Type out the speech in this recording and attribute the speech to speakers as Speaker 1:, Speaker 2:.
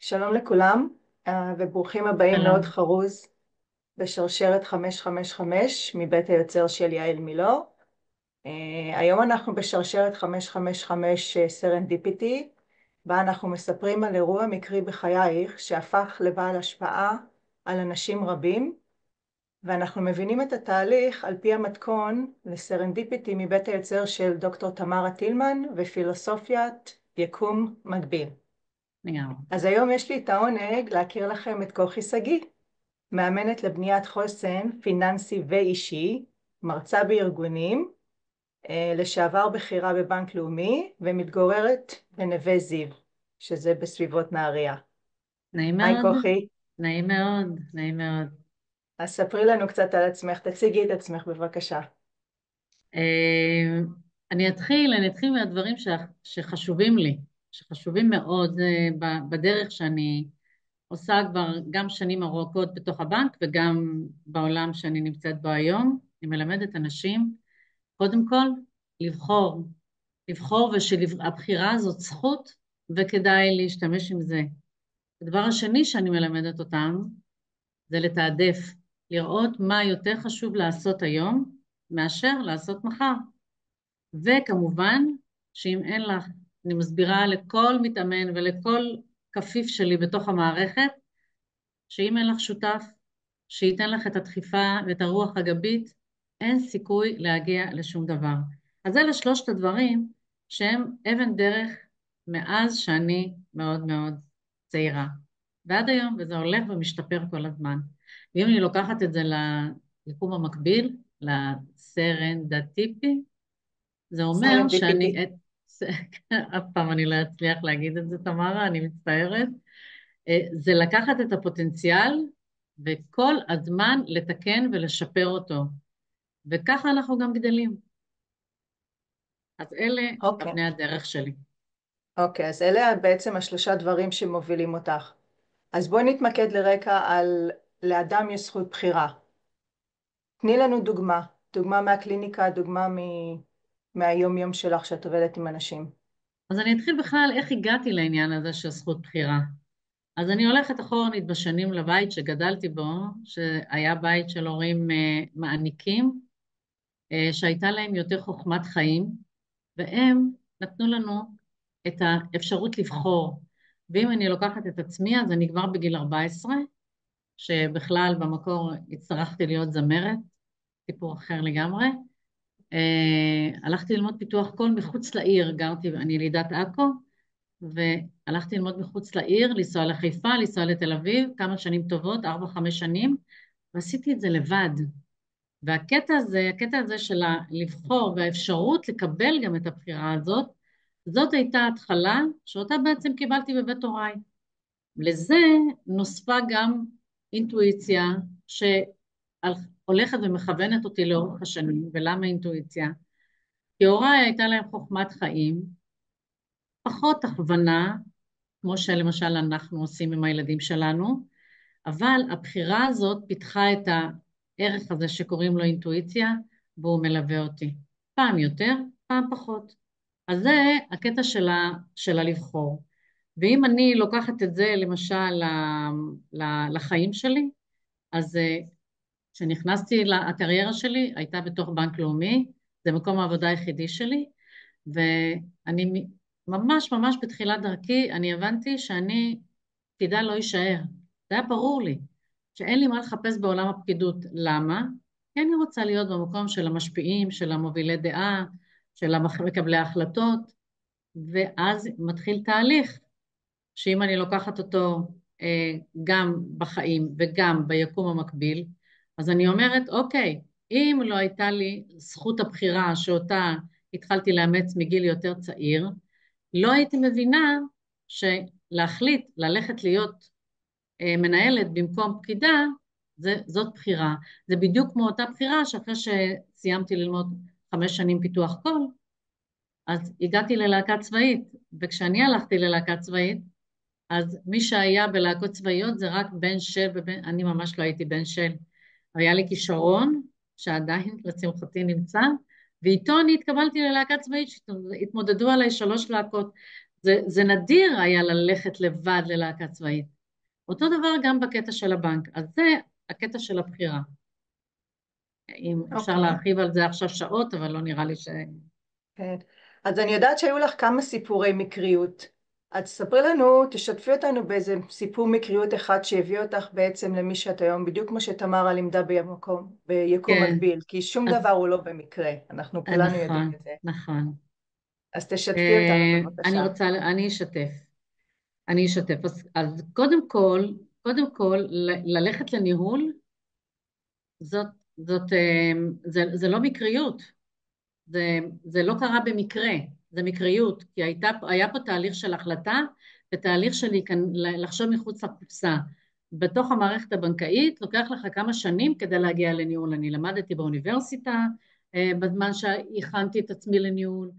Speaker 1: שלום לכולם, וברוכים הבאים לעוד
Speaker 2: שלום.
Speaker 1: חרוז בשרשרת 555 מבית היוצר של יעל מילוא. היום אנחנו בשרשרת 555 סרנדיפיטי, בה אנחנו מספרים על אירוע מקרי בחייך שהפך לבעל השפעה על אנשים רבים, ואנחנו מבינים את התהליך על פי המתכון לסרנדיפיטי מבית היוצר של דוקטור תמרה טילמן ופילוסופיית יקום מקביל.
Speaker 2: לגמרי.
Speaker 1: אז היום יש לי את העונג להכיר לכם את כוכי שגיא, מאמנת לבניית חוסן פיננסי ואישי, מרצה בארגונים, לשעבר בכירה בבנק לאומי, ומתגוררת בנווה זיו, שזה בסביבות נהריה.
Speaker 2: נעים
Speaker 1: היי
Speaker 2: מאוד,
Speaker 1: כוכי,
Speaker 2: נעים מאוד, נעים מאוד.
Speaker 1: אז ספרי לנו קצת על עצמך, תציגי את עצמך בבקשה.
Speaker 2: אה, אני אתחיל מהדברים שחשובים לי, שחשובים מאוד בדרך שאני עושה כבר גם שנים ארוכות בתוך הבנק וגם בעולם שאני נמצאת בו היום. אני מלמדת אנשים, קודם כל, לבחור, לבחור ושהבחירה הזאת זכות וכדאי להשתמש עם זה. הדבר השני שאני מלמדת אותם, זה לתעדף, לראות מה יותר חשוב לעשות היום מאשר לעשות מחר. וכמובן, שאם אין לך, אני מסבירה לכל מתאמן ולכל כפיף שלי בתוך המערכת, שאם אין לך שותף, שייתן לך את הדחיפה ואת הרוח הגבית, אין סיכוי להגיע לשום דבר. אז אלה שלושת הדברים שהם אבן דרך מאז שאני מאוד מאוד צעירה. ועד היום, וזה הולך ומשתפר כל הזמן. ואם אני לוקחת את זה ליקום המקביל, לסרנדטיפי, זה אומר
Speaker 1: סרנדיפיטי.
Speaker 2: אף פעם אני לא אצליח להגיד את זה, תמרה, אני מצטערת. זה לקחת את הפוטנציאל וכל הזמן לתקן ולשפר אותו. וככה אנחנו גם גדלים. אז אלה
Speaker 1: אוקיי,
Speaker 2: אבני הדרך שלי.
Speaker 1: אוקיי, אז אלה בעצם השלושה דברים שמובילים אותך. אז בואי נתמקד לרקע על לאדם יש זכות בחירה. תני לנו דוגמה, דוגמה מהקליניקה, דוגמה מהיום יום שלך שאת עובדת עם אנשים.
Speaker 2: אז אני אתחיל בכלל איך הגעתי לעניין הזה של זכות בחירה. אז אני הולכת אחורנית בשנים לבית שגדלתי בו, שהיה בית של הורים מעניקים, שהייתה להם יותר חוכמת חיים, והם נתנו לנו את האפשרות לבחור. ואם אני לוקחת את עצמי, אז אני כבר בגיל 14, שבכלל במקור הצטרכתי להיות זמרת, סיפור אחר לגמרי. הלכתי ללמוד פיתוח קול מחוץ לעיר, אני ילידת עכו, והלכתי ללמוד מחוץ לעיר, לנסוע לחיפה, לנסוע לתל אביב, כמה שנים טובות, 4-5 שנים, ועשיתי את זה לבד. הקטע הזה של לבחור והאפשרות לקבל גם את הבחירה הזאת, זאת הייתה התחלה שאותה בעצם קיבלתי בבית הוריי. לזה נוספה גם אינטואיציה שהולכת ומכוונת אותי לאורך השנים. ולמה אינטואיציה? כי הוריי הייתה להם חוכמת חיים, פחות הכוונה, כמו שלמשל אנחנו עושים עם הילדים שלנו, אבל הבחירה הזאת פיתחה את הערך הזה שקוראים לו אינטואיציה, והוא מלווה אותי. פעם יותר, פעם פחות. אז זה הקטע של הלבחור. ואם אני לוקחת את זה למשל לחיים שלי, אז כשנכנסתי לקריירה שלי, הייתה בתוך בנק לאומי, זה מקום העבודה היחידי שלי, ואני ממש ממש בתחילת דרכי, אני הבנתי שאני פקידה לא יישאר. זה היה ברור לי, שאין לי מה לחפש בעולם הפקידות. למה? כי אני רוצה להיות במקום של המשפיעים, של המובילי דעה, של מקבלי ההחלטות, ואז מתחיל תהליך, שאם אני לוקחת אותו גם בחיים וגם ביקום המקביל, אז אני אומרת, אוקיי, אם לא הייתה לי זכות הבחירה שאותה התחלתי לאמץ מגיל יותר צעיר, לא הייתי מבינה שלהחליט ללכת להיות מנהלת במקום פקידה, זאת בחירה. זה בדיוק כמו אותה בחירה שאחרי שסיימתי ללמוד 5 שנים פיתוח קול, אז הגעתי ללהקה צבאית, וכשאני הלכתי ללהקה צבאית, אז מי שהיה בלהקות צבאיות זה רק בן של, אני ממש לא הייתי בן של. היה לי כישרון, שעדיין לשמחתי נמצא, ואיתו אני התקבלתי ללהקה צבאית, שהתמודדו עליי 3 להקות, זה נדיר היה ללכת לבד ללהקה צבאית. אותו דבר גם בקטע של הבנק. אז זה הקטע של הבחירה. אם אפשר
Speaker 1: אוקיי.
Speaker 2: להרחיב על זה עכשיו שעות, אבל לא נראה לי ש...
Speaker 1: כן. אז אני יודעת שהיו לך כמה סיפורי מקריות. אז תספרי לנו, תשתפי אותנו באיזה סיפור מקריות אחד שהביא אותך בעצם למי שאת היום, בדיוק כמו שתמרה לימדה ביקום
Speaker 2: כן,
Speaker 1: מקביל, כי שום
Speaker 2: אז
Speaker 1: דבר הוא לא במקרה, אנחנו כולנו יודעים
Speaker 2: נכון,
Speaker 1: את זה.
Speaker 2: נכון.
Speaker 1: אז תשתפי אותנו
Speaker 2: אני
Speaker 1: בבקשה.
Speaker 2: רוצה, אני אשתף. אני אשתף. אז קודם כל, ללכת לניהול, זאת, זה לא מקריות. זה לא קרה במקרה, זה מקריות, כי היה פה תהליך של החלטה ותהליך של לחשוב מחוץ לקופסה. בתוך המערכת הבנקאית לוקח לך כמה שנים כדי להגיע לניהול. אני למדתי באוניברסיטה בזמן שהכנתי את עצמי לניהול,